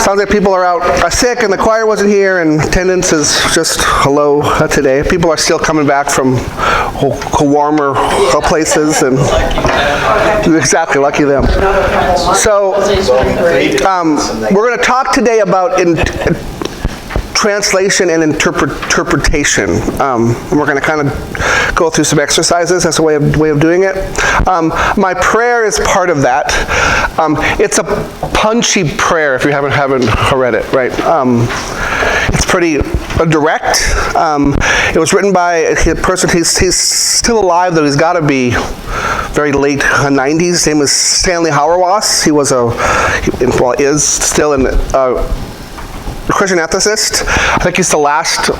Sounds like people are sick and the choir wasn't here and attendance is just low today. People are still coming back from warmer places and exactly, lucky them. So we're going to talk today about translation and interpretation. We're going to kind of go through some exercises. That's a way of doing it. My prayer is part of that. It's a punchy prayer if you haven't read it, right? It's pretty direct. It was written by a person, he's still alive, though he's got to be very late 90s. His name is Stanley Hauerwas. He is still a Christian ethicist. I think he's the last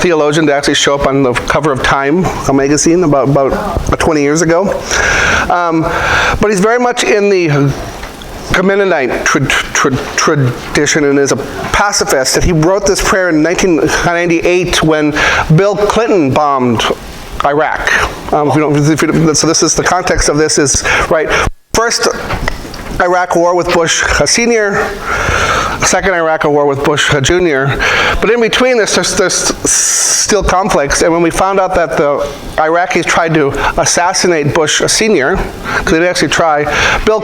theologian to actually show up on the cover of Time, a magazine, about 20 years ago. But he's very much in the Mennonite tradition and is a pacifist. And he wrote this prayer in 1998 when Bill Clinton bombed Iraq. So this is the context of this is, right, first Iraq war with Bush Sr., second Iraq war with Bush Jr. But in between there's still conflicts, and when we found out that the Iraqis tried to assassinate Bush Sr., because they didn't actually try, Bill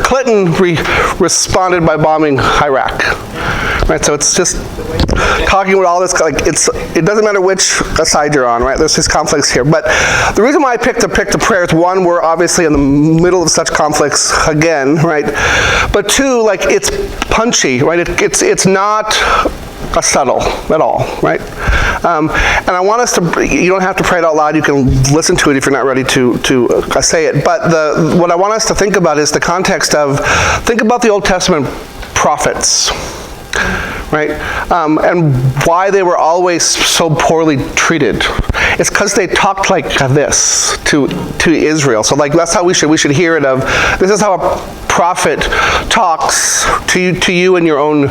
Clinton responded by bombing Iraq. Right, so it's just talking about all this, like it doesn't matter which side you're on, right? There's these conflicts here. But the reason why I picked the prayer is, one, we're obviously in the middle of such conflicts again, right? But two, like, it's punchy, right? It's not subtle at all, right? And I want us to, you don't have to pray it out loud, you can listen to it if you're not ready to say it. But what I want us to think about is the context of, think about the Old Testament prophets, right? And why they were always so poorly treated. It's because they talked like this to Israel. So like that's how we should hear it of, this is how a prophet talks to you in your own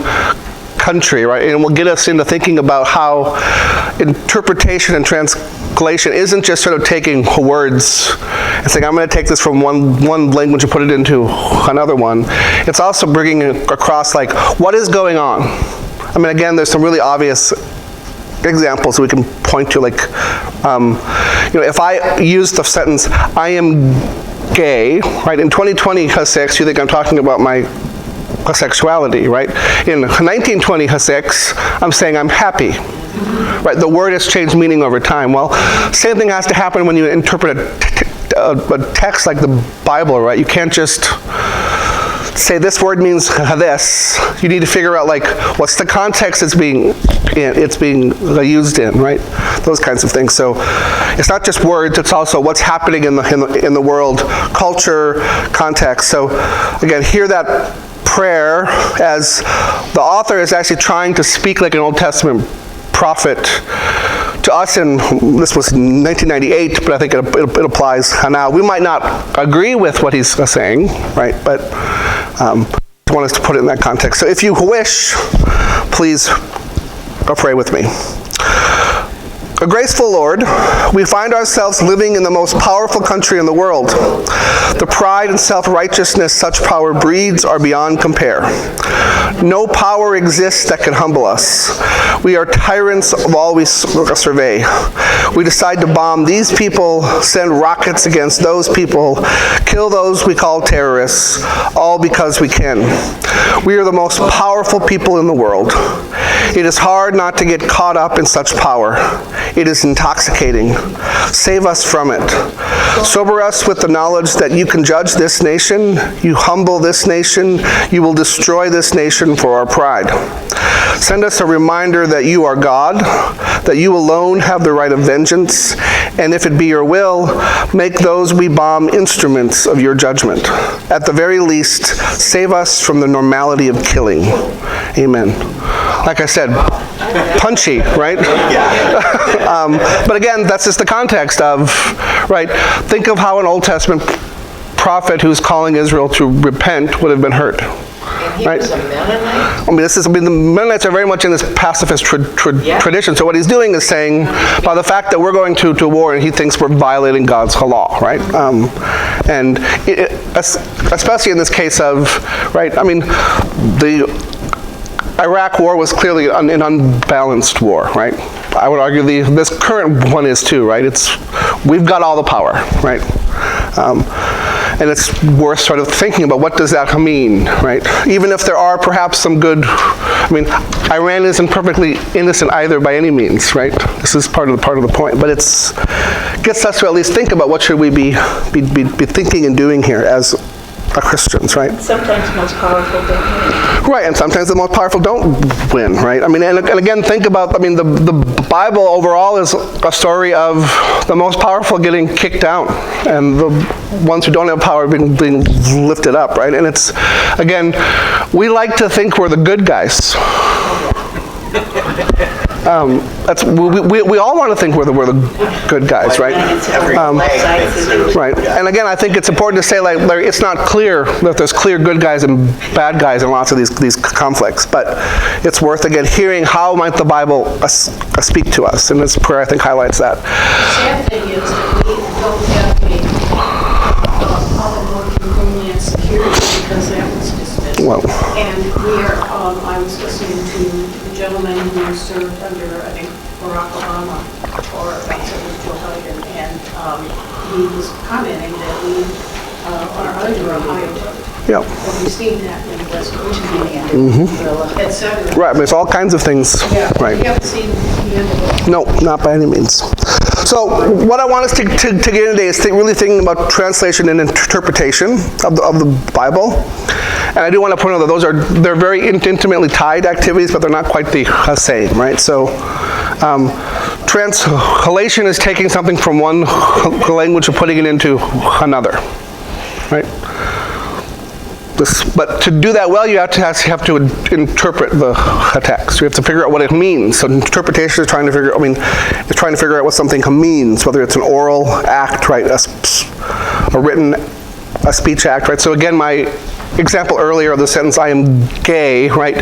country, right? And will get us into thinking about how interpretation and translation isn't just sort of taking words and saying, I'm going to take this from one language and put it into another one. It's also bringing across, like, what is going on? I mean, again, there's some really obvious examples we can point to, like, if I use the sentence, I am gay, right? In 2020, you think I'm talking about my sexuality, right? In 1926, I'm saying I'm happy, right? The word has changed meaning over time. Well, same thing has to happen when you interpret a text like the Bible, right? You can't just say this word means this. You need to figure out, like, what's the context it's being used in, right? Those kinds of things. So it's not just words, it's also what's happening in the world, culture, context. So again, hear that prayer as the author is actually trying to speak like an Old Testament prophet to us. And this was 1998, but I think it applies now. We might not agree with what he's saying, right? But I want us to put it in that context. So if you wish, please pray with me. A graceful Lord, we find ourselves living in the most powerful country in the world. The pride and self-righteousness such power breeds are beyond compare. No power exists that can humble us. We are tyrants of all we survey. We decide to bomb these people, send rockets against those people, kill those we call terrorists, all because we can. We are the most powerful people in the world. It is hard not to get caught up in such power. It is intoxicating. Save us from it. Sober us with the knowledge that you can judge this nation, you humble this nation, you will destroy this nation for our pride. Send us a reminder that you are God, that you alone have the right of vengeance, and if it be your will, make those we bomb instruments of your judgment. At the very least, save us from the normality of killing. Amen. Like I said, punchy, right? But again, that's just the context of, right? Think of how an Old Testament prophet who's calling Israel to repent would have been heard. And he right? was a Mennonite? The Mennonites are very much in this pacifist tradition. So what he's doing is saying, by the fact that we're going to war, and he thinks we're violating God's law, right? Especially in this case of, right? I mean, Iraq war was clearly an unbalanced war, right? I would argue this current one is too, right? We've got all the power, right? And it's worth sort of thinking about what does that mean, right? Even if there are perhaps some good, Iran isn't perfectly innocent either by any means, right? This is part of the point, but it's gets us to at least think about what should we be thinking and doing here as Christians, right? Sometimes the most powerful don't win. Right, and sometimes the most powerful don't win, right? And again, think about, the Bible overall is a story of the most powerful getting kicked down, and the ones who don't have power being lifted up, right? And it's, again, we like to think we're the good guys. We all want to think we're the good guys, right? Right. And again, I think it's important to say, like, it's not clear that there's clear good guys and bad guys in lots of these conflicts, but it's worth, again, hearing how might the Bible speak to us, and this prayer, I think, highlights that. The sad thing is that we don't have a all-working homeland security because that was dismissed. Well. And I was listening to the gentleman who served under, I think, Barack Obama, or perhaps it was Joe Biden, and he was commenting that we are under Ohio. Yep. And we've seen that in West Virginia, et cetera. Right, there's all kinds of things. Yeah, right. We haven't seen the end of it. No, not by any means. So what I want us to get into today is really thinking about translation and interpretation of the Bible. And I do want to point out that they're very intimately tied activities, but they're not quite the same, right? So translation is taking something from one language and putting it into another, right? But to do that well, you have to interpret the text. You have to figure out what it means. So interpretation is trying to figure out what something means, whether it's an oral act, right, a speech act, right. So again, my example earlier of the sentence, "I am gay," right.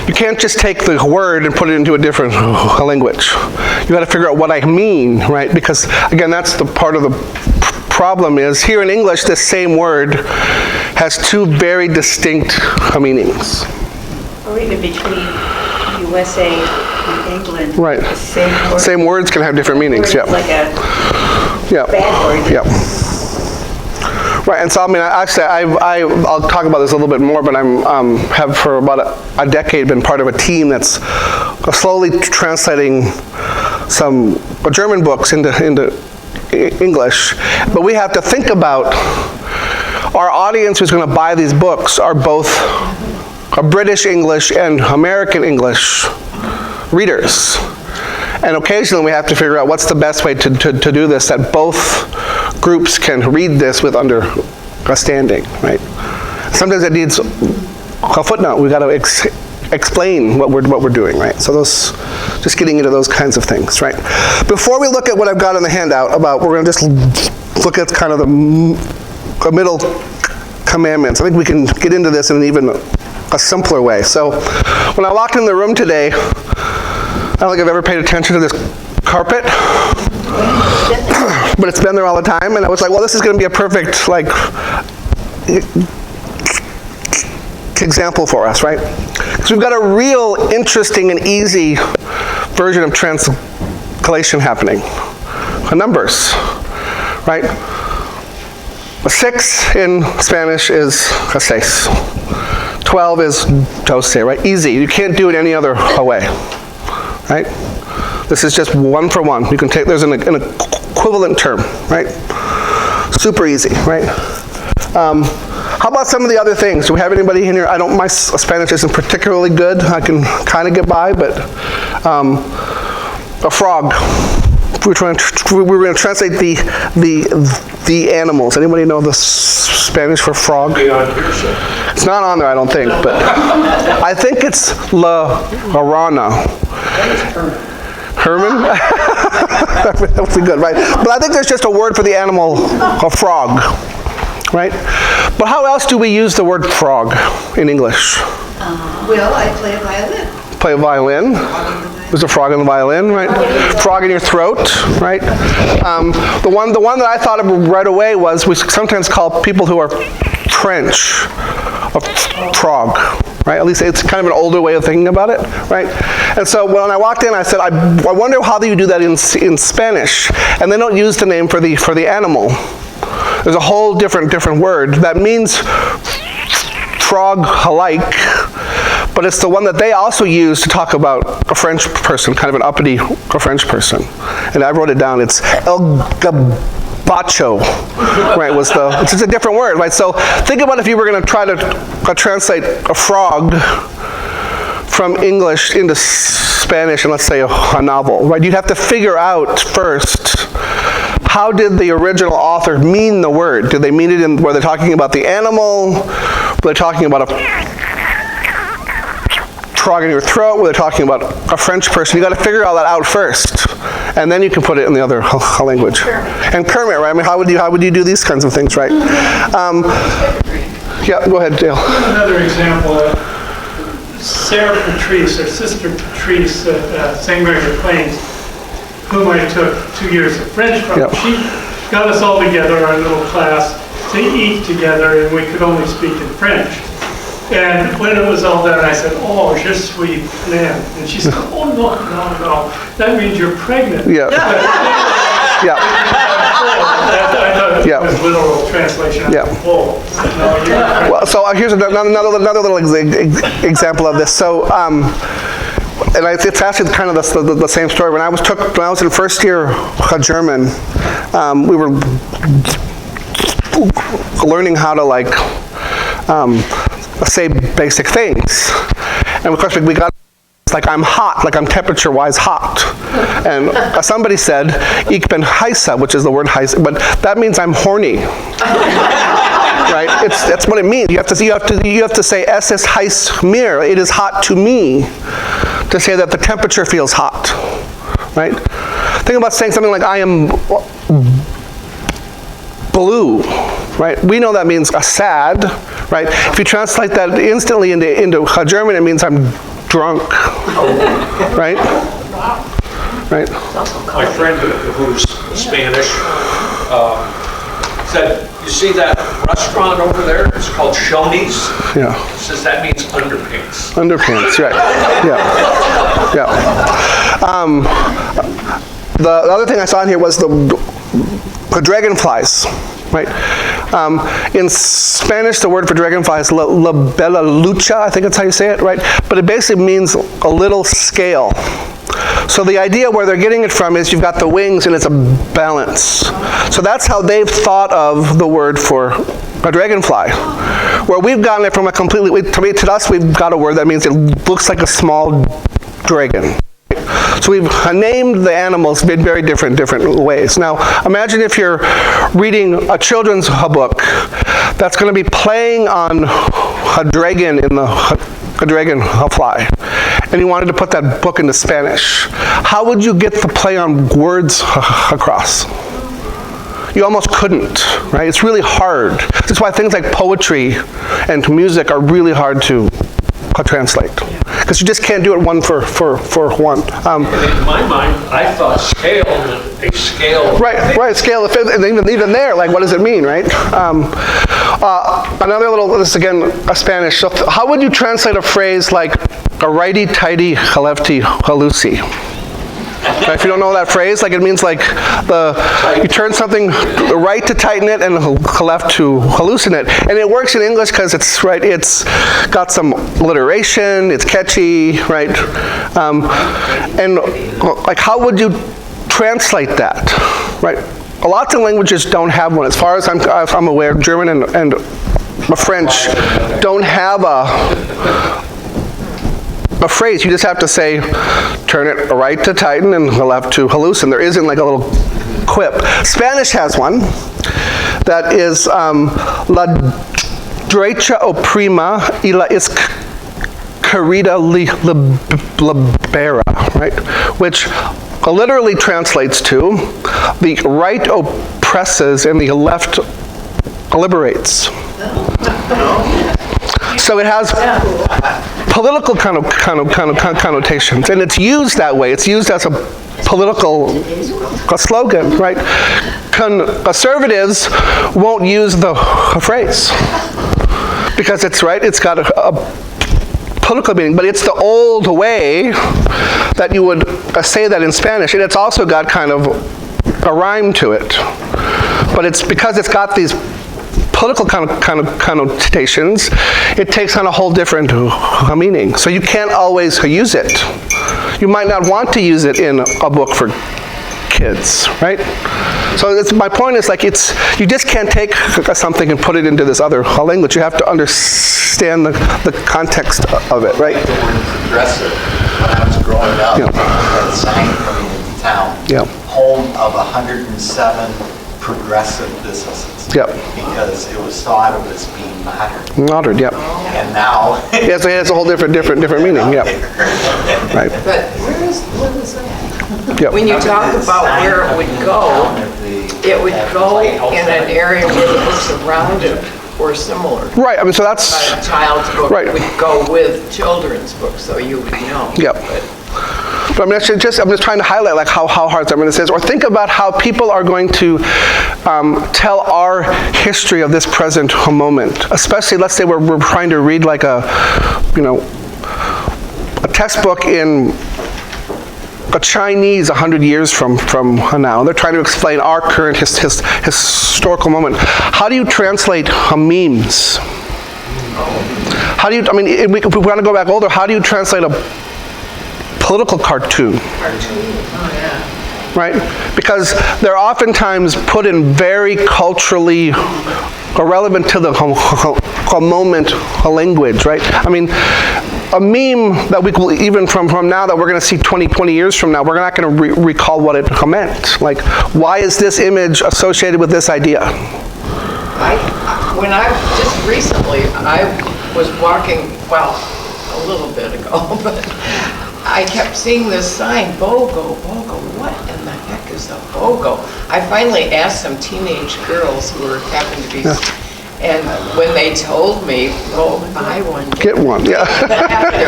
You can't just take the word and put it into a different language. You got to figure out what I mean, right? Because again, that's the part of the problem is here in English, this same word has two very distinct meanings. Or even between USA and England. Right. The same words can have different meanings. Yeah. Like a bad word. Yeah. Right, and so I'll talk about this a little bit more, but have for about a decade been part of a team that's slowly translating some German books into English. But we have to think about our audience who's going to buy these books are both a British English and American English readers. And occasionally we have to figure out what's the best way to do this, that both groups can read this with understanding, right? Sometimes it needs a footnote. We've got to explain what we're doing, right? So just getting into those kinds of things, right? Before we look at what I've got in the handout we're going to just look at kind of the middle commandments. I think we can get into this in even a simpler way. So when I walked in the room today, I don't think I've ever paid attention to this carpet, but it's been there all the time, and I was like, well, this is going to be a perfect example for us, right? Because we've got a real interesting and easy version of translation happening. Numbers, right? A 6 in Spanish is seis. 12 is doce, right? Easy. You can't do it any other way, right? This is just one for one. You can take, there's an equivalent term, right? Super easy, right? How about some of the other things? Do we have anybody in here? My Spanish isn't particularly good. I can kind of get by, but a frog. We were going to translate the animals. Anybody know the Spanish for frog? It's not on there, I don't think, but I think it's la rana. Herman? That would be good, right? But I think there's just a word for the animal, a frog, right? But how else do we use the word frog in English? Well, I play a violin. Play a violin. There's a frog in the violin, right? Frog in your throat, right? The one that I thought of right away was we sometimes call people who are French a frog, right? At least it's kind of an older way of thinking about it, right? And so when I walked in, I said, I wonder how do you do that in Spanish? And they don't use the name for the animal. There's a whole different word that means frog-alike, but it's the one that they also use to talk about a French person, kind of an uppity French person. And I wrote it down. It's El Gabacho, right? It's just a different word, right? So think about if you were going to try to translate a frog from English into Spanish, and let's say a novel, right? You'd have to figure out first, how did the original author mean the word? Did they mean it were they talking about the animal? Were they talking about a frog in your throat? Were they talking about a French person? You got to figure all that out first, and then you can put it in the other language. And Kermit, right? I mean, how would you do these kinds of things, right? Yeah, go ahead, Dale. Another example. Sarah Patrice, or Sister Patrice at St. Mary of Plains, whom I took 2 years of French from. Yep. She got us all together, our little class, to eat together, and we could only speak in French. And when it was all done, I said, "Oh, je suis pleine." And she said, "Oh, no, that means you're pregnant." Yeah. Yeah. I thought it was literal translation. Yeah. Oh, no, you're pregnant. Well, so here's another little example of this. So, and it's actually kind of the same story. When I was in first year German, we were learning how to say basic things, and of course we got like I'm hot, like I'm temperature-wise hot, and somebody said "Ich bin heißer," which is the word heiß, but that means I'm horny. Right? That's what it means. You have to say "Es ist heiß mir." It is hot to me, to say that the temperature feels hot. Right? Think about saying something like "I am blue." Right? We know that means sad. Right? If you translate that instantly into German, it means I'm drunk. Right? Right? My friend who's Spanish said, "You see that restaurant over there? It's called Shoney's." Yeah. He says that means underpants. Underpants, right. Yeah. Yeah. The other thing I saw in here was the dragonflies, right? In Spanish, the word for dragonfly is la bella lucha, I think that's how you say it, right? But it basically means a little scale. So the idea where they're getting it from is you've got the wings and it's a balance. So that's how they've thought of the word for a dragonfly. Where we've gotten it from a completely, to us we've got a word that means it looks like a small dragon. So we've named the animals in very different ways. Now, imagine if you're reading a children's book that's going to be playing on a dragon a dragonfly, and you wanted to put that book into Spanish. How would you get the play on words across? You almost couldn't, right? It's really hard. That's why things like poetry and music are really hard to translate, because you just can't do it one for one. In my mind, I thought scale meant a scale. Right, scale, and even there, like, what does it mean, right? Another little, this is again a Spanish, so how would you translate a phrase like a righty-tighty, a lefty-loosey? If you don't know that phrase, like it means like you turn something right to tighten it and left to loosen it. And it works in English because it's got some alliteration, it's catchy, right? And like, how would you translate that, right? Lots of languages don't have one. As far as I'm aware, German and French don't have a phrase. You just have to say, turn it right to tighten and left to loosen. There isn't like a little quip. Spanish has one that is la derecha oprima y la izquierda libera, right? Which literally translates to the right oppresses and the left liberates. So it has political kind of connotations, and it's used that way. It's used as a political slogan, right? Conservatives won't use the phrase because it's right. It's got a political meaning, but it's the old way that you would say that in Spanish, and it's also got kind of a rhyme to it. But it's because it's got these political connotations, it takes on a whole different meaning. So you can't always use it. You might not want to use it in a book for kids, right? So my point is, like, you just can't take something and put it into this other language. You have to understand the context of it, right? The word progressive, when I was growing up, we had a sign coming into town, home of 107 progressive businesses. Because it was thought of as being modern. Modern, And now... Yeah, so it has a whole different meaning, Right. But what is that? Yep. When you talk about where it would go in an area where the books around it were similar. Right, I mean, so that's... A child's book would go with children's books, so you would know. But I mean, I'm just trying to highlight, like, how hard some of this is. Or think about how people are going to tell our history of this present moment. Especially, let's say we're trying to read like a textbook in a Chinese 100 years from now. They're trying to explain our current historical moment. How do you translate memes? How do you, I mean, if we want to go back older, how do you translate a political cartoon? Right? Because they're oftentimes put in very culturally relevant to the moment language, right? I mean, a meme that we will, even from now that we're going to see 20 years from now, we're not going to recall what it meant. Like, why is this image associated with this idea? When I just recently, I was walking, well, a little bit ago, but I kept seeing this sign, BOGO, what in the heck is a BOGO? I finally asked some teenage girls who happened to be, and when they told me, well, buy one, get one, yeah,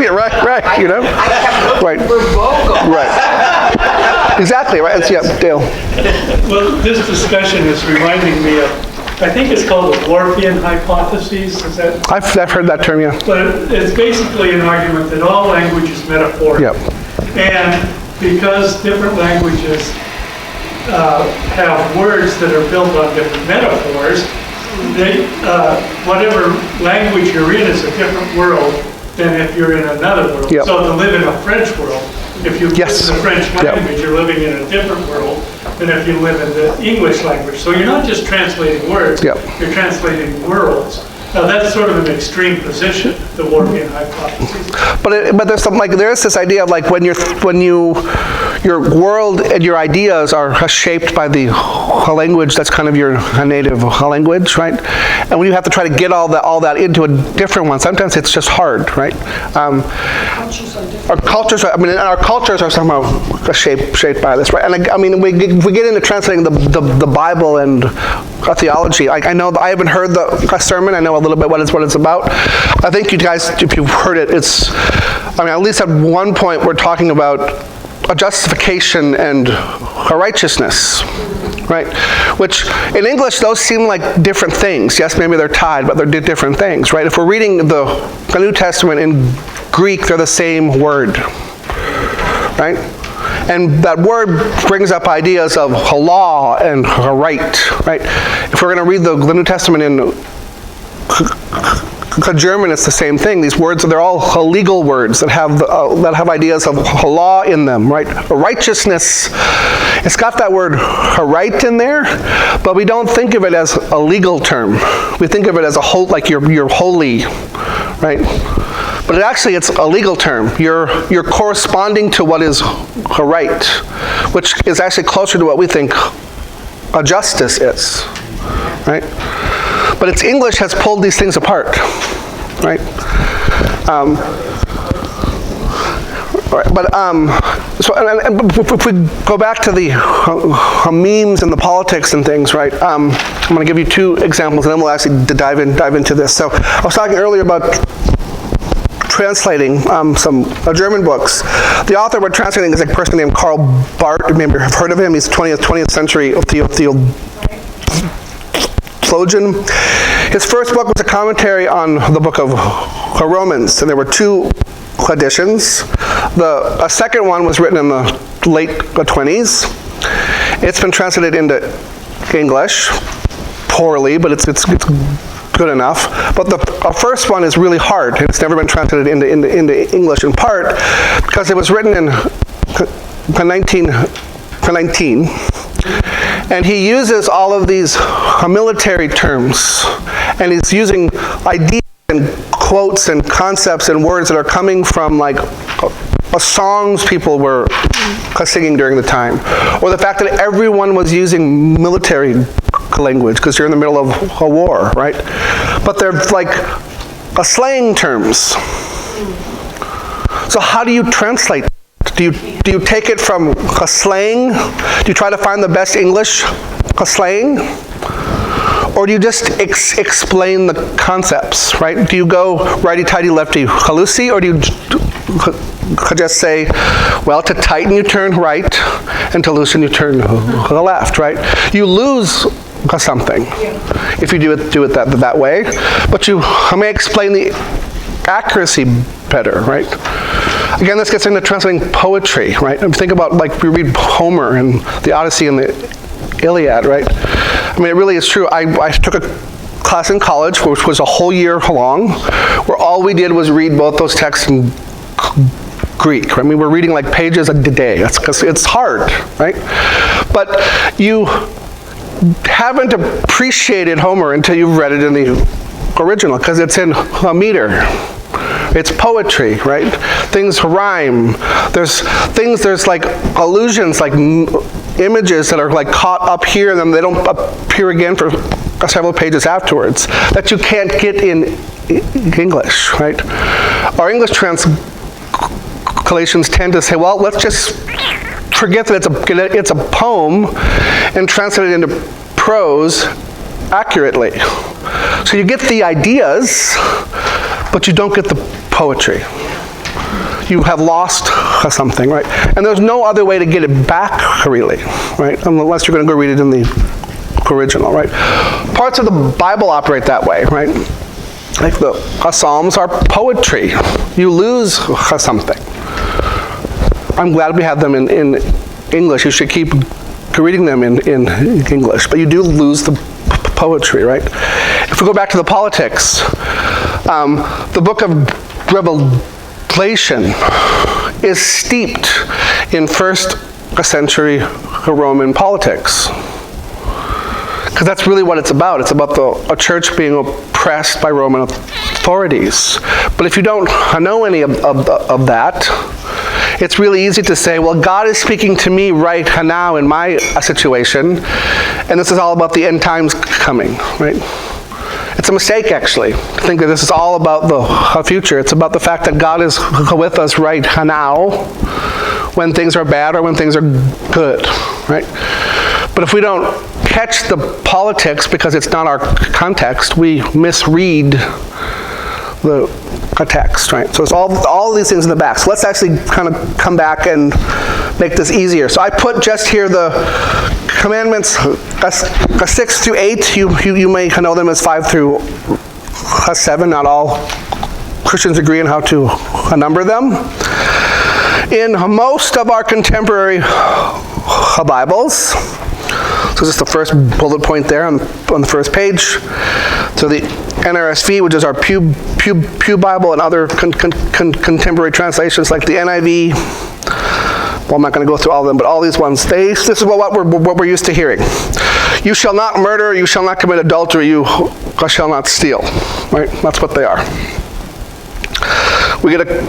right, I kept looking for BOGO. Right, exactly, right, Dale. Well, this discussion is reminding me of, I think it's called the Dwarfian hypothesis. Is that? I've heard that term, yeah. But it's basically an argument that all language is metaphorical. And because different languages have words that are built on different metaphors, they, whatever language you're in is a different world than if you're in another world. So to live in a French world, if you live in the French language, you're living in a different world than if you live in the English language. So you're not just translating words, you're translating worlds. Now that's sort of an extreme position, the Dwarfian hypothesis. But there's some, like, there's this idea of, like, when your world and your ideas are shaped by the language that's kind of your native language, right? And when you have to try to get all that into a different one, sometimes it's just hard, right? Our cultures are somehow shaped by this, right? And I mean, we get into translating the Bible and theology. I know I haven't heard the sermon. I know a little bit what it's about. I think you guys, if you've heard it, at least at one point we're talking about a justification and a righteousness, right? Which in English, those seem like different things. Yes, maybe they're tied, but they're different things, right? If we're reading the New Testament in Greek, they're the same word, right? And that word brings up ideas of law and right, right? If we're going to read the New Testament in German, it's the same thing. These words, they're all legal words that have ideas of law in them, right? Righteousness, it's got that word right in there, but we don't think of it as a legal term. We think of it as like you're holy, right? But it's a legal term. You're corresponding to what is right, which is actually closer to what we think a justice is, right? But it's English has pulled these things apart, right? So if we go back to the memes and the politics and things, right? I'm going to give you two examples, and then we'll actually dive into this. So I was talking earlier about translating some German books. The author we're translating is a person named Karl Barth. Maybe you've heard of him. He's 20th century theologian. His first book was a commentary on the book of Romans, and there were 2 editions. A second one was written in the late 20s. It's been translated into English, poorly, but it's good enough. But the first one is really hard. It's never been translated into English, in part because it was written in 1919, and he uses all of these military terms, and he's using ideas and quotes and concepts and words that are coming from like songs people were singing during the time, or the fact that everyone was using military language because you're in the middle of a war, right? But they're like slang terms. So how do you translate? Do you take it from a slang? Do you try to find the best English slang? Or do you just explain the concepts, right? Do you go righty-tighty, lefty-loosey, or do you just say, well, to tighten you turn right, and to loosen you turn left, right? You lose something if you do it that way, but you may explain the accuracy better, right? Again, this gets into translating poetry, right? Think about, like, we read Homer and the Odyssey and the Iliad, right? I mean, it really is true. I took a class in college, which was a whole year long, where all we did was read both those texts in Greek. Right? I mean, we're reading like pages a day. That's because it's hard, right? But you haven't appreciated Homer until you've read it in the original, because it's in a meter. It's poetry, right? Things rhyme. There's like allusions, like images that are like caught up here, and then they don't appear again for several pages afterwards, that you can't get in English, right? Our English translations tend to say, well, let's just forget that it's a poem and translate it into prose accurately. So you get the ideas, but you don't get the poetry. You have lost something, right? And there's no other way to get it back, really, right? Unless you're going to go read it in the original, right? Parts of the Bible operate that way, right? Like the Psalms are poetry. You lose something. I'm glad we have them in English. You should keep reading them in English, but you do lose the poetry, right? If we go back to the politics, the book of Revelation is steeped in first century Roman politics. Because that's really what it's about. It's about a church being oppressed by Roman authorities. But if you don't know any of that, it's really easy to say, well, God is speaking to me right now in my situation, and this is all about the end times coming, right? It's a mistake, actually, to think that this is all about the future. It's about the fact that God is with us right now when things are bad or when things are good, right? But if we don't catch the politics because it's not our context, we misread the text, right? So it's all these things in the back. So let's actually kind of come back and make this easier. So I put just here the commandments 6 through 8. You may know them as 5 through 7. Not all Christians agree on how to number them. In most of our contemporary Bibles, so this is the first bullet point there on the first page. So the NRSV, which is our Pew Bible, and other contemporary translations like the NIV. Well, I'm not going to go through all of them, but all these ones, this is what we're used to hearing. You shall not murder, you shall not commit adultery, you shall not steal. Right? That's what they are. We get a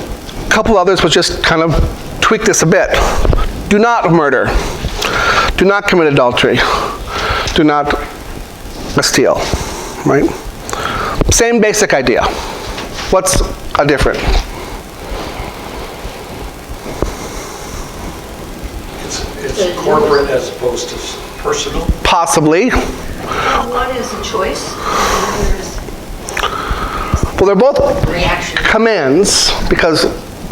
couple others which just kind of tweak this a bit. Do not murder. Do not commit adultery. Do not steal. Right? Same basic idea. What's a different? It's corporate as opposed to personal? Possibly. One is a choice, and the other is Well, they're both reaction. commands, because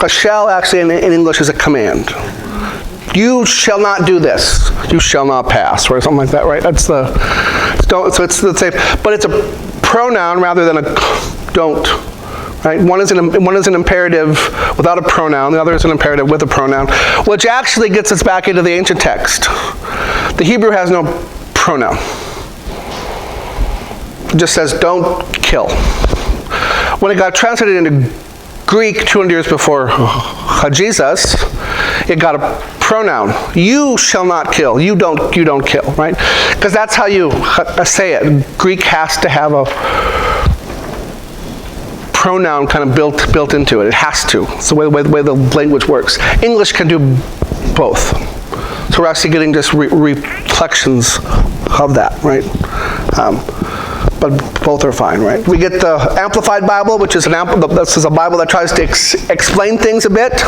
a shall actually in English is a command. You shall not do this. You shall not pass, or something like that, right? That's so it's the same, but it's a pronoun rather than a don't. right? One is an imperative without a pronoun, the other is an imperative with a pronoun, which actually gets us back into the ancient text. The Hebrew has no pronoun. It just says, don't kill. When it got translated into Greek 200 years before Jesus, it got a pronoun. You shall not kill. You don't kill, right? Because that's how you say it. Greek has to have a pronoun kind of built into it. It has to. It's the way the language works. English can do both. So we're actually getting just reflections of that, right? But both are fine, right? We get the Amplified Bible, which is this is a Bible that tries to explain things a bit.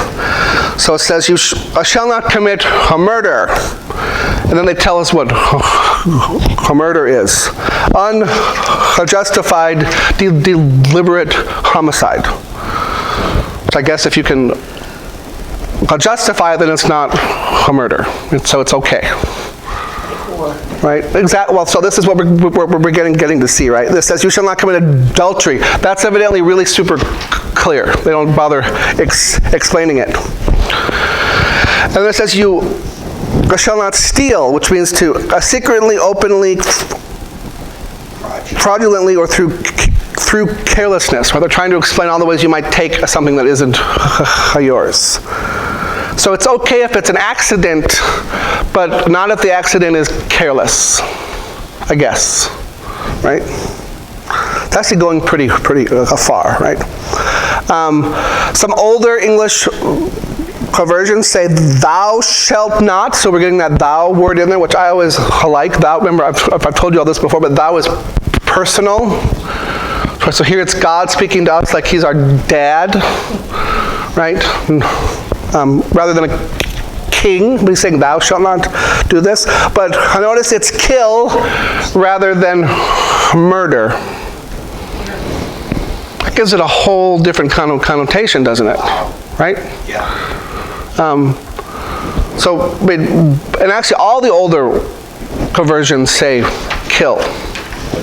So it says, you shall not commit a murder. And then they tell us what a murder is. Unjustified, deliberate homicide. Which I guess if you can justify it, then it's not a murder. So it's okay. Right? Exactly. Well, so this is what we're getting to see, right? This says, you shall not commit adultery. That's evidently really super clear. They don't bother explaining it. And then it says, you shall not steal, which means to secretly, openly, fraudulently, or through carelessness. Right? They're trying to explain all the ways you might take something that isn't yours. So it's okay if it's an accident, but not if the accident is careless, I guess, right? It's actually going pretty far, right? Some older English versions say thou shalt not, so we're getting that thou word in there, which I always like. Thou, remember, I've told you all this before, but thou is personal. So here it's God speaking to us like he's our dad, right? Rather than a king, but he's saying, thou shalt not do this. But notice it's kill rather than murder. That gives it a whole different kind of connotation, doesn't it? Right? Yeah. And actually all the older versions say kill.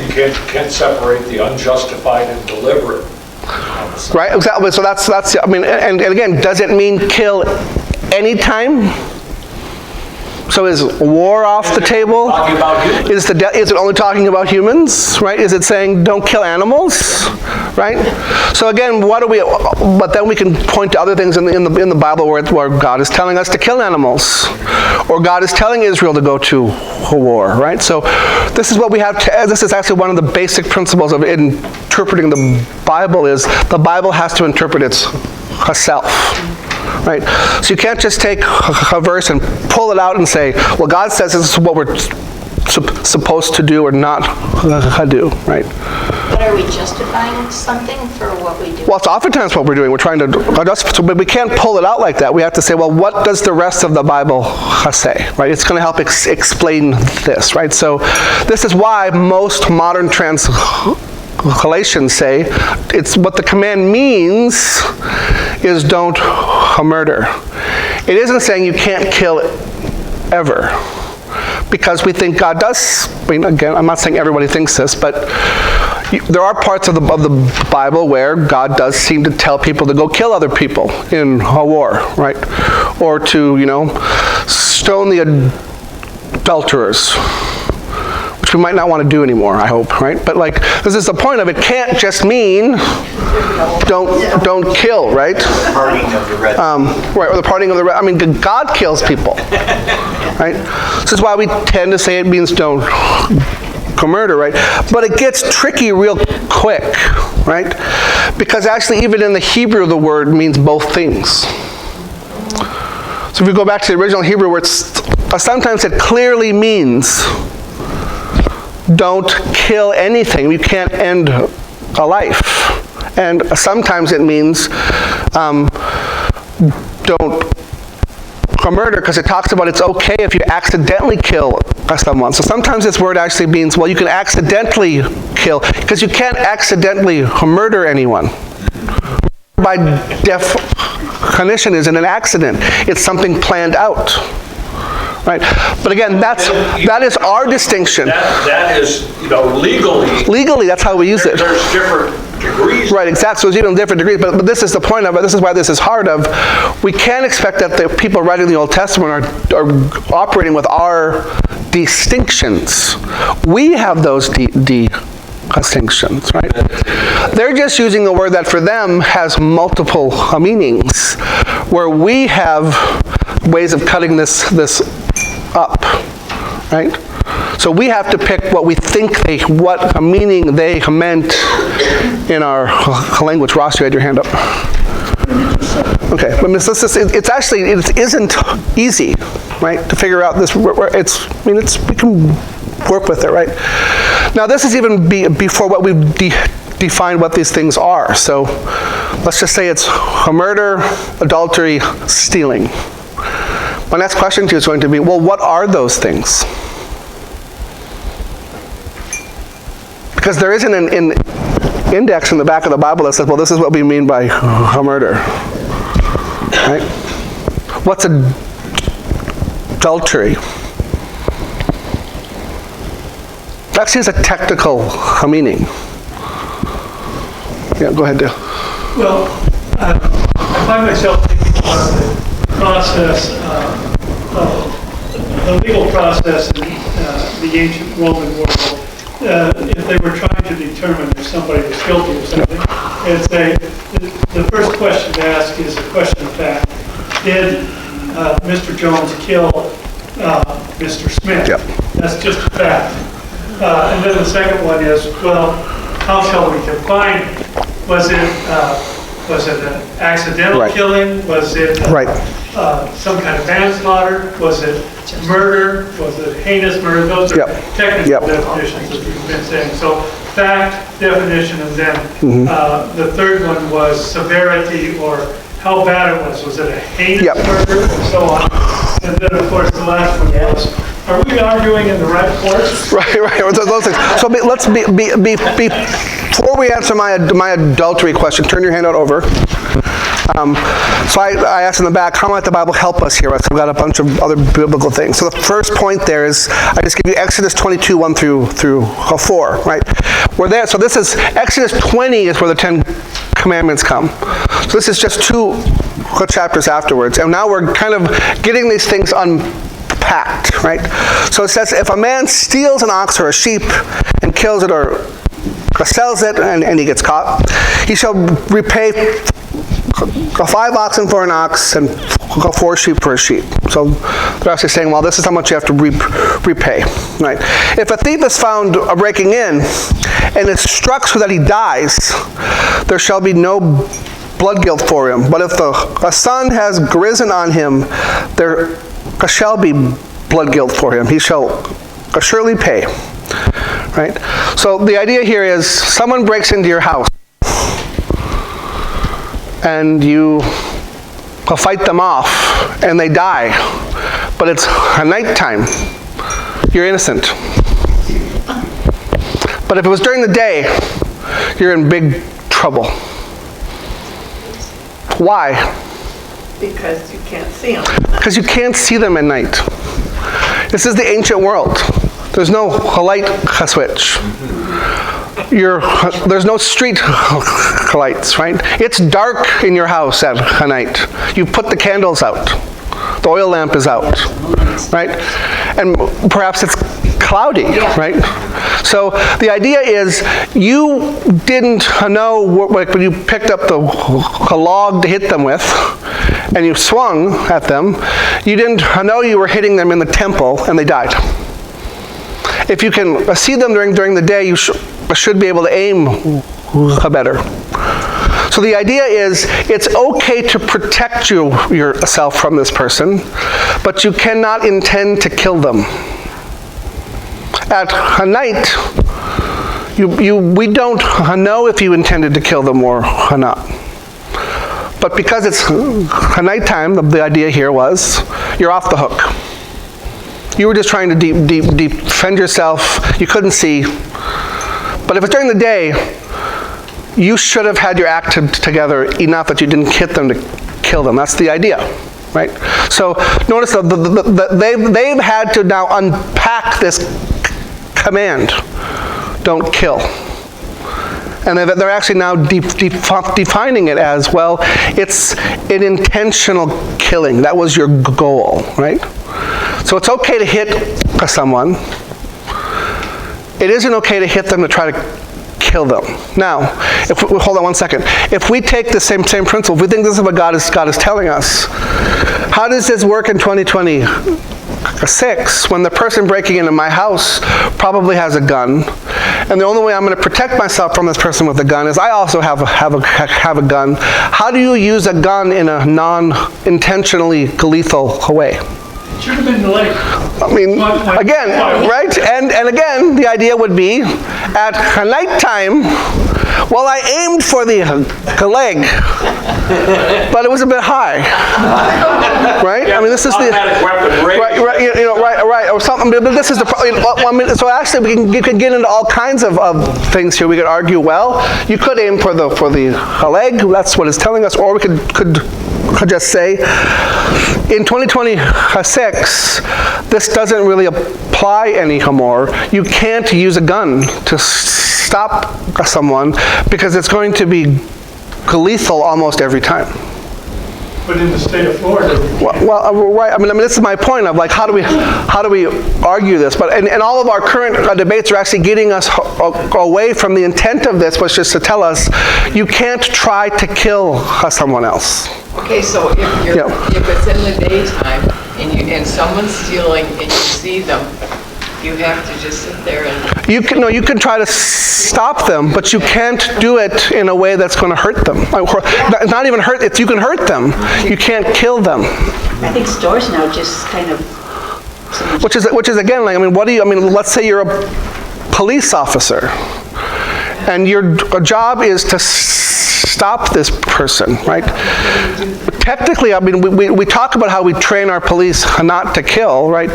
You can't separate the unjustified and deliberate. Right, exactly. So that's I mean, and again, does it mean kill anytime? So is war off the table? Is it only talking about humans? Right? Is it saying don't kill animals? Right? So again, but then we can point to other things in the Bible where God is telling us to kill animals, or God is telling Israel to go to war. Right? So this is what we have. This is actually one of the basic principles of interpreting the Bible. Is the Bible has to interpret itself. Right? So you can't just take a verse and pull it out and say, well, God says this is what we're supposed to do or not do, right? But are we justifying something for what we do? Well, it's oftentimes what we're doing. We're trying to adjust, but we can't pull it out like that. We have to say, well, what does the rest of the Bible say, right? It's going to help explain this, right? So this is why most modern translations say it's what the command means is don't murder. It isn't saying you can't kill ever, because we think God does. I mean, again, I'm not saying everybody thinks this, but there are parts of the Bible where God does seem to tell people to go kill other people in a war, right? Or to, stone the adulterers, which we might not want to do anymore, I hope, right? But this is the point of it. Can't just mean don't kill, right? Parting of the Red Sea. Right, or the parting of the Red. I mean, God kills people, right? This is why we tend to say it means don't murder, right? But it gets tricky real quick, right? Because actually, even in the Hebrew, the word means both things. So if we go back to the original Hebrew, where sometimes it clearly means don't kill anything. You can't end a life. And sometimes it means don't murder, because it talks about it's okay if you accidentally kill someone. So sometimes this word actually means, well, you can accidentally kill, because you can't accidentally murder anyone. By definition isn't an accident. It's something planned out. Right? But again, that is our distinction. That is, legally. Legally, that's how we use it. There's different degrees. Right, exactly. So it's even different degrees. But this is the point of it. This is why this is hard of. We can't expect that the people writing the Old Testament are operating with our distinctions. We have those distinctions, right? They're just using a word that for them has multiple meanings, where we have ways of cutting this up, right? So we have to pick what we think what meaning they meant in our language. Ross, you had your hand up. Okay, it isn't easy, right, to figure out this. We can work with it, right? Now this is even before what we've defined what these things are. So let's just say it's a murder, adultery, stealing. My next question to you is going to be, well, what are those things? Because there isn't an index in the back of the Bible that says, well, this is what we mean by a murder. Right? What's adultery? Actually, it's a technical meaning. Yeah, go ahead, Dale. Well, I find myself thinking about the process, the legal process in the ancient Roman world. If they were trying to determine if somebody was guilty of something, the first question to ask is a question of fact. Did Mr. Jones kill Mr. Smith? Yep. That's just a fact. And then the second one is, well, how shall we define it? Was it an accidental killing? Was it some kind of manslaughter? Was it murder? Was it heinous murder? Those are technical definitions that we've been saying. So fact, definition, and then the third one was severity, or how bad it was. Was it a heinous murder, and so on? And then, of course, the last one was, are we arguing in the right course? Right. Those things. So let's before we answer my adultery question, turn your hand out over. So I asked in the back, how might the Bible help us here? So we've got a bunch of other biblical things. So the first point there is, I just give you Exodus 22, 1 through 4, right? We're there. So this is, Exodus 20 is where the 10 Commandments come. So this is just 2 chapters afterwards. And now we're kind of getting these things unpacked, right? So it says, if a man steals an ox or a sheep and kills it or sells it and he gets caught, he shall repay 5 oxen for an ox and 4 sheep for a sheep. So they're actually saying, well, this is how much you have to repay, right? If a thief is found breaking in and is struck so that he dies, there shall be no blood guilt for him. But if a son has risen on him, there shall be blood guilt for him. He shall surely pay, right? So the idea here is, someone breaks into your house and you fight them off and they die, but it's nighttime, you're innocent. But if it was during the day, you're in big trouble. Why? Because you can't see them. Because you can't see them at night. This is the ancient world. There's no light switch. There's no street lights, right? It's dark in your house at night. You put the candles out. The oil lamp is out, right? And perhaps it's cloudy, right? So the idea is, you didn't know, like when you picked up a log to hit them with, and you swung at them, you didn't know you were hitting them in the temple, and they died. If you can see them during the day, you should be able to aim better. So the idea is, it's okay to protect yourself from this person, but you cannot intend to kill them. At night, we don't know if you intended to kill them or not. But because it's nighttime, the idea here was, you're off the hook. You were just trying to defend yourself. You couldn't see. But if it's during the day, you should have had your act together enough that you didn't hit them to kill them. That's the idea, right? So notice they've had to now unpack this command, don't kill. And they're actually now defining it as, well, it's an intentional killing. That was your goal, right? So it's okay to hit someone. It isn't okay to hit them to try to kill them. Now, hold on one second. If we take the same principle, if we think this is what God is telling us, how does this work in 2026 when the person breaking into my house probably has a gun, and the only way I'm going to protect myself from this person with a gun is I also have a gun? How do you use a gun in a non-intentionally lethal way? Should have been the leg. I mean, again, right? And again, the idea would be at nighttime, well, I aimed for the leg, but it was a bit high, right? I mean, this is the automatic weapon, right, right, or something. But this is the so actually you could get into all kinds of things here. We could argue, well, you could aim for the leg. That's what it's telling us, or we could just say, in 2026, this doesn't really apply anymore. You can't use a gun to stop someone because it's going to be lethal almost every time. But in the state of Florida, Well, right. I mean, this is my point of like, how do we argue this? But and all of our current debates are actually getting us away from the intent of this, which is to tell us you can't try to kill someone else. Okay, so if it's in the daytime and someone's stealing and you see them, you have to just sit there and... You can try to stop them, but you can't do it in a way that's going to hurt them. Not even hurt, you can hurt them. You can't kill them. I think stores now just kind of... Which is again, like, let's say you're a police officer, and your job is to stop this person, right? Technically, I mean, we talk about how we train our police not to kill, right?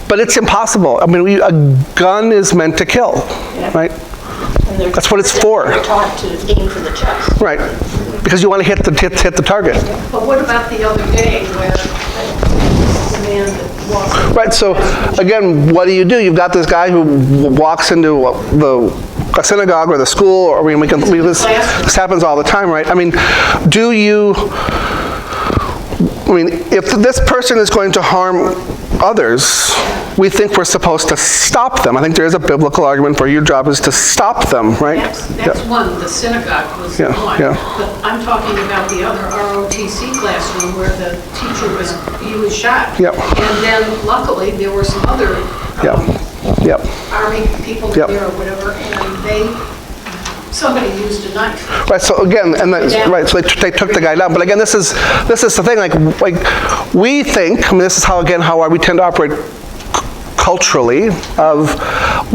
But it's impossible. I mean, a gun is meant to kill, right? That's what it's for. They're taught to aim for the chest. Right, because you want to hit the target. But what about the other day where the man that walked... Right, so again, what do? You've got this guy who walks into a synagogue or the school, or this happens all the time, right? I mean, if this person is going to harm others, we think we're supposed to stop them. I think there is a biblical argument for your job is to stop them, right? That's one, the synagogue was one. Yeah. But I'm talking about the other ROTC classroom where the teacher was shot. Yep. And then luckily there were some other Army people there or whatever, and somebody used a knife. Right. So again, so they took the guy down. But again, this is the thing. Like we think. I mean, this is how we tend to operate culturally.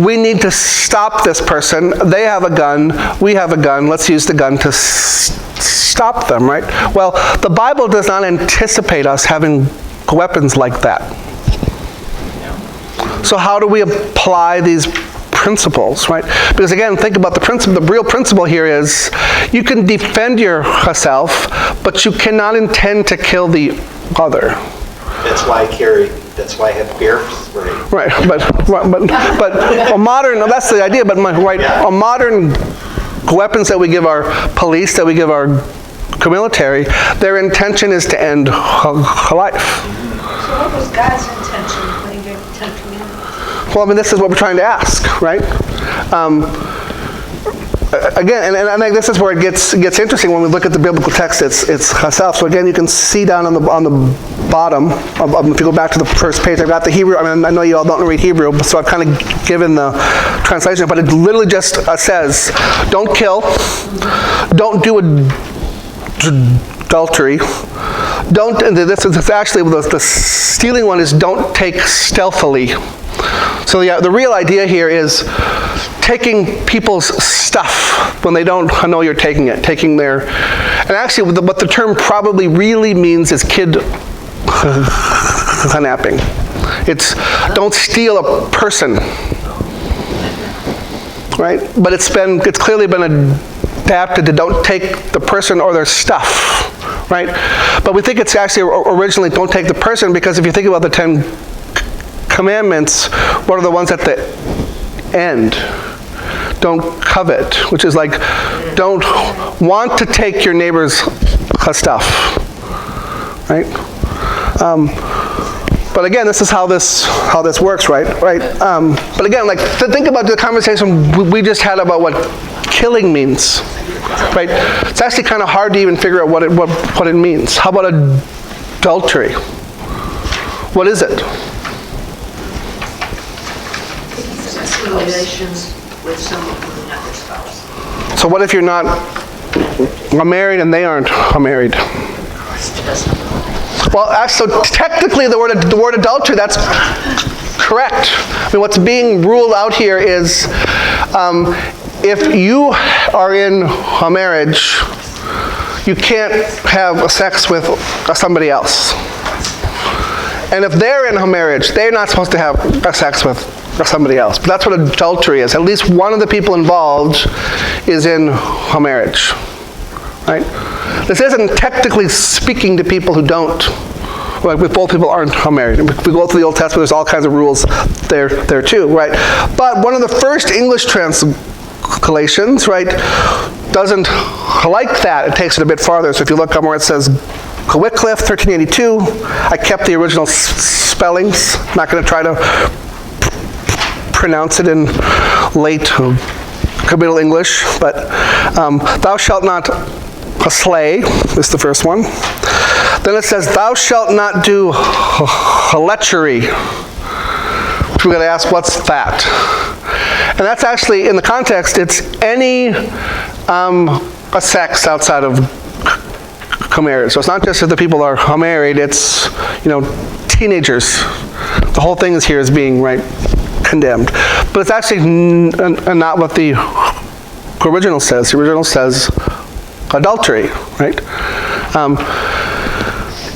We need to stop this person. They have a gun. We have a gun. Let's use the gun to stop them. Right. Well, the Bible does not anticipate us having weapons like that. So how do we apply these principles, right? Because again, think about the principle. The real principle here is you can defend yourself, but you cannot intend to kill the other. That's why I have bear spray. Right, but a modern, that's the idea, but a modern weapons that we give our police, that we give our military, their intention is to end life. So what was God's intention when he gave the Ten Commandments? Well, I mean, this is what we're trying to ask, right? Again, and I think this is where it gets interesting when we look at the biblical text itself. So again, you can see down on the bottom, if you go back to the first page, I've got the Hebrew. I mean, I know you all don't read Hebrew, so I've kind of given the translation, but it literally just says, don't kill, don't do adultery, and this is actually, the stealing one is don't take stealthily. So the real idea here is taking people's stuff when they don't know you're taking it, taking their, and actually what the term probably really means is kidnapping. It's don't steal a person, right? But it's clearly been adapted to don't take the person or their stuff, right? But we think it's actually originally don't take the person, because if you think about the 10 Commandments, what are the ones at the end? don't covet, which is like, don't want to take your neighbor's stuff, right? But again, this is how this works, right? But again, like, think about the conversation we just had about what killing means, right? It's actually kind of hard to even figure out what it means. How about adultery? What is it? Sexual relations with someone who's not their spouse. So what if you're not married and they aren't married? Well, so technically the word adultery, that's correct. I mean, what's being ruled out here is if you are in a marriage, you can't have sex with somebody else. And if they're in a marriage, they're not supposed to have sex with somebody else. But that's what adultery is. At least one of the people involved is in a marriage, right? This isn't technically speaking to people who don't. Like, if both people aren't married. If we go through the Old Testament, there's all kinds of rules there too, right? But one of the first English translations, right, doesn't like that. It takes it a bit farther. So if you look up where it says Wycliffe, 1382, I kept the original spellings. I'm not going to try to pronounce it in late Middle English, but thou shalt not slay is the first one. Then it says, thou shalt not do lechery. Which we're going to ask, what's that? And that's actually, in the context, it's any sex outside of marriage. So it's not just that the people are married, it's, teenagers. The whole thing here is being, right, condemned. But it's actually not what the original says. The original says adultery, right?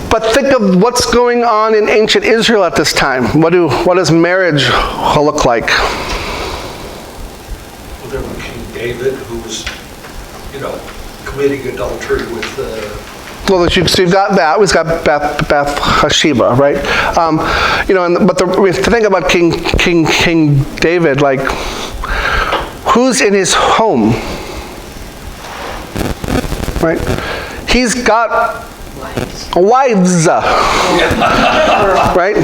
But think of what's going on in ancient Israel at this time. What does marriage look like? Well, there was King David, who was, committing adultery with well, so you've got that. We've got Bathsheba, right? But to think about King David, like, who's in his home, right? He's got wives, right?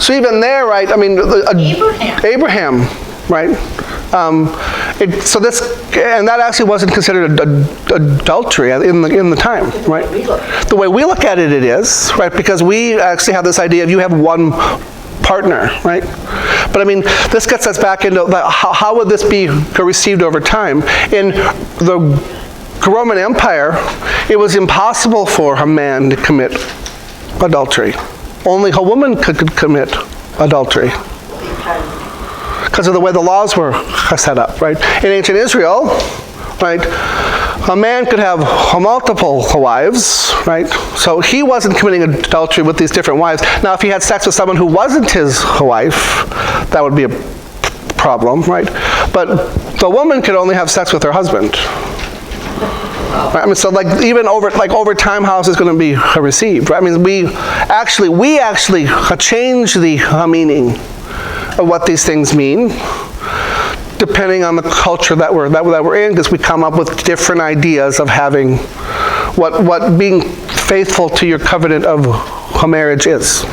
So even there, right? I mean, Abraham, right? So this, and that actually wasn't considered adultery in the time, right? The way we look at it, it is, right? Because we actually have this idea of you have one partner, right? But I mean, this gets us back into how would this be received over time? In the Roman Empire, it was impossible for a man to commit adultery. Only a woman could commit adultery because of the way the laws were set up, right? In ancient Israel, right, a man could have multiple wives, right? So he wasn't committing adultery with these different wives. Now, if he had sex with someone who wasn't his wife, that would be a problem, right? But the woman could only have sex with her husband. Right? I mean, so like even over time, how is this going to be received? Right? I mean, we actually change the meaning of what these things mean, depending on the culture that we're in, because we come up with different ideas of having what being faithful to your covenant of a marriage is.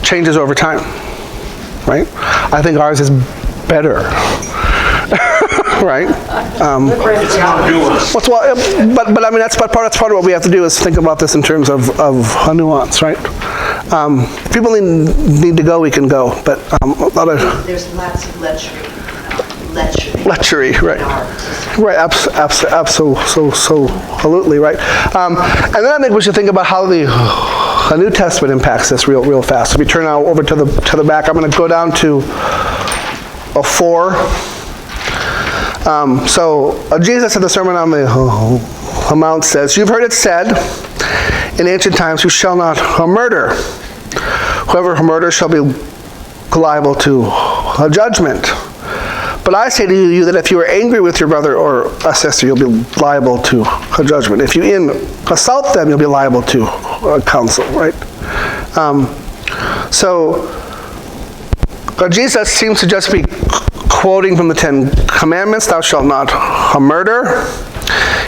Changes over time, right? I think ours is better. Right? But I mean, that's part of what we have to do is think about this in terms of a nuance, right? If people need to go, we can go, but there's lots of lechery. Right? Right. Absolutely, right? And then I think we should think about how the New Testament impacts this real fast. If we turn now over to the back, I'm going to go down to 4. So Jesus in the Sermon on the Mount says, "You've heard it said in ancient times, you shall not murder. Whoever murders shall be liable to a judgment. But I say to you that if you are angry with your brother or a sister, you'll be liable to a judgment. If you assault them, you'll be liable to a counsel," right? So Jesus seems to just be quoting from the 10 Commandments, thou shalt not murder.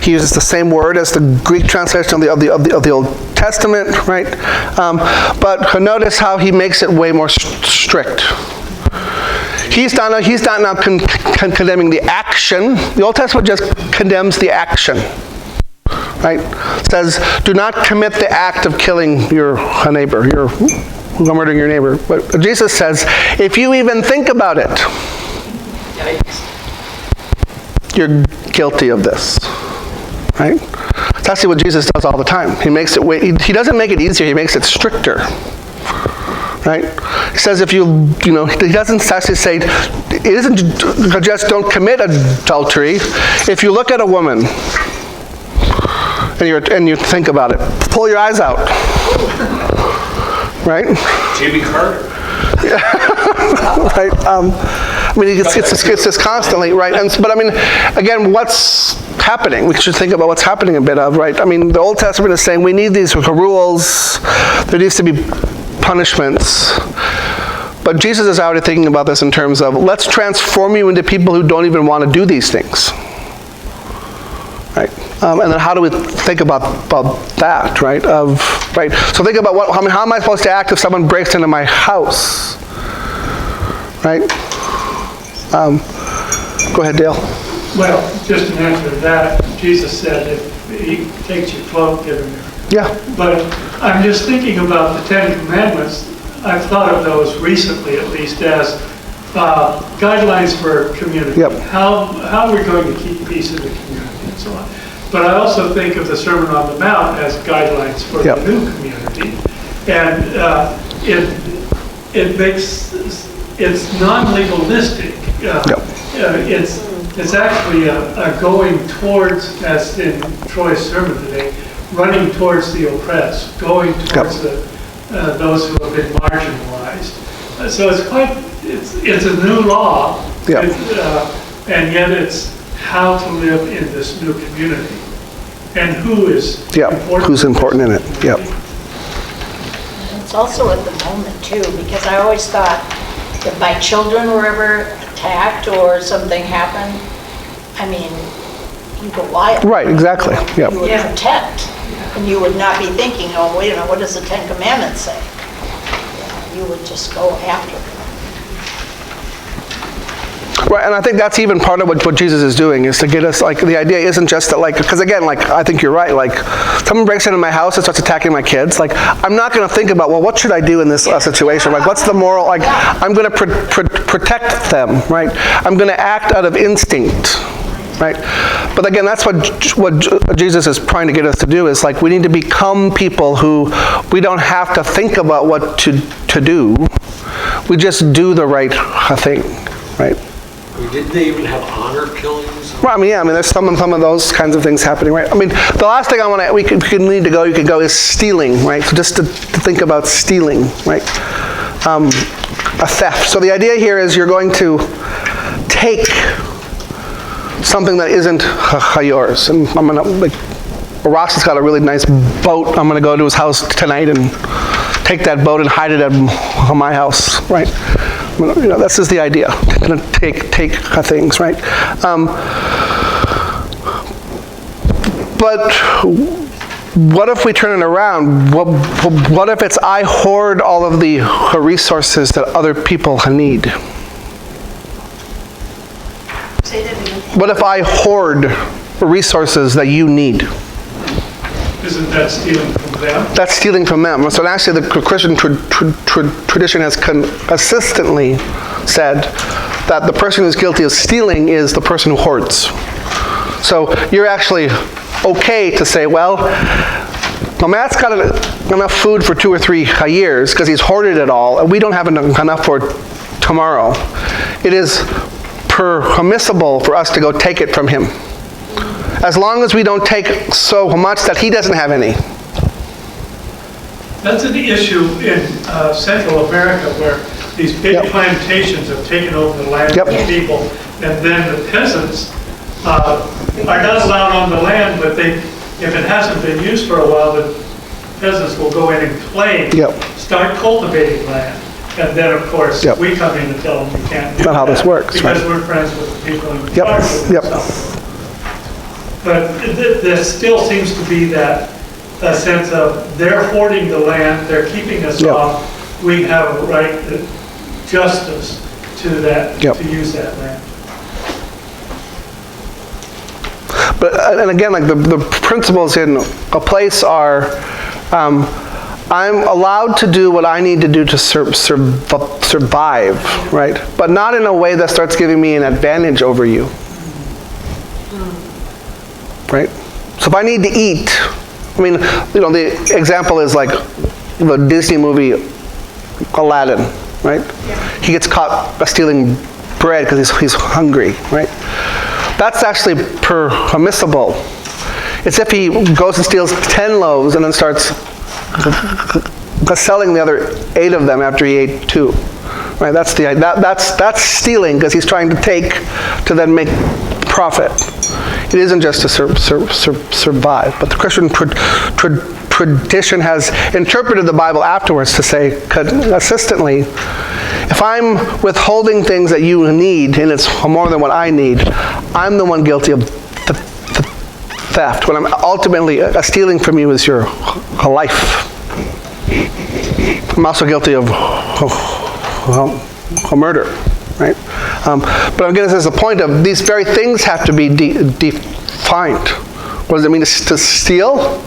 He uses the same word as the Greek translation of the Old Testament, right? But notice how he makes it way more strict. He's not now condemning the action. The Old Testament just condemns the action, right? It says, do not commit the act of killing your neighbor, murdering your neighbor. But Jesus says, if you even think about it, you're guilty of this, right? It's actually what Jesus does all the time. He makes it he doesn't make it easier, he makes it stricter, right? He says he doesn't actually say, it isn't just don't commit adultery. If you look at a woman and you think about it, pull your eyes out, right? Jimmy Carter. Right? I mean, it's this constantly, right? But I mean, again, what's happening? We should think about what's happening a bit of, right? I mean, the Old Testament is saying we need these rules. There needs to be punishments. But Jesus is already thinking about this in terms of, let's transform you into people who don't even want to do these things. Right? And then how do we think about that, right? So think about how am I supposed to act if someone breaks into my house? Right? Go ahead, Dale. Well, just an answer to that, Jesus said if he takes your cloak, give him your... Yeah. But I'm just thinking about the 10 Commandments. I've thought of those recently, at least, as guidelines for community. Yep. How we're going to keep peace in the community and so on. But I also think of the Sermon on the Mount as guidelines for Yep. the new community. And it makes, it's non-legalistic. Yep. It's actually a going towards, as in Troy's sermon today, running towards the oppressed, going towards those who have been marginalized. So it's a new law, Yep. and yet it's how to live in this new community and who is important. Who's important in it? Yep. It's also at the moment too, because I always thought if my children were ever attacked or something happened, I mean, you go wild. Right. Exactly. Yep. You would protect, and you would not be thinking, oh, wait a minute, what does the 10 Commandments say? You would just go after it. Right, and I think that's even part of what Jesus is doing, is to get us, like, the idea isn't just that, like, because again, like, I think you're right, like, someone breaks into my house and starts attacking my kids, like, I'm not going to think about, well, what should I do in this situation? Like, what's the moral, like, I'm going to protect them, right? I'm going to act out of instinct, right? But again, that's what Jesus is trying to get us to do, is like, we need to become people who we don't have to think about what to do. We just do the right thing, right? Didn't they even have honor killings? Well, I mean, there's some of those kinds of things happening, right? I mean, the last thing we could need to go, you could go, is stealing, right? So just to think about stealing, right? A theft. So the idea here is you're going to take something that isn't yours. And I'm going to, like, Ross has got a really nice boat. I'm going to go to his house tonight and take that boat and hide it at my house, right? You know, this is the idea. Going to take things, right? But what if we turn it around? What if it's I hoard all of the resources that other people need? Say that again. What if I hoard resources that you need? Isn't that stealing from them? That's stealing from them. So actually the Christian tradition has consistently said that the person who's guilty of stealing is the person who hoards. So you're actually okay to say, well, Matt's got enough food for 2 or 3 years because he's hoarded it all, and we don't have enough for tomorrow. It is permissible for us to go take it from him, as long as we don't take so much that he doesn't have any. That's an issue in Central America, where these big plantations have taken over the land of the people, and then the peasants are not allowed on the land, but if it hasn't been used for a while, the peasants will go in and claim, start cultivating land. And then, of course, Yep. we come in and tell them we can't do Not how this that works, because right. we're friends with the people in Yep, charge of yep. it. So. But there still seems to be that a sense of they're hoarding the land, they're keeping us Yep. off. We have a right, justice to that, Yep. to use that land. But, and again, like the principles in a place are, I'm allowed to do what I need to do to survive, right? But not in a way that starts giving me an advantage over you, right? So if I need to eat, I mean, you know, the example is like the Disney movie Aladdin, right? He gets caught stealing bread because he's hungry, right? That's actually permissible. It's if he goes and steals 10 loaves and then starts selling the other 8 of them after he ate 2. Right? That's stealing because he's trying to take to then make profit. It isn't just to survive. But the Christian tradition has interpreted the Bible afterwards to say consistently, if I'm withholding things that you need and it's more than what I need, I'm the one guilty of theft. When I'm ultimately stealing from you is your life. I'm also guilty of a murder, right? But again, this is the point of these very things have to be defined. What does it mean to steal?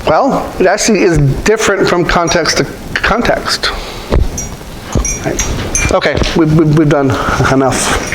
Well, it actually is different from context to context. Right. Okay, we've done enough.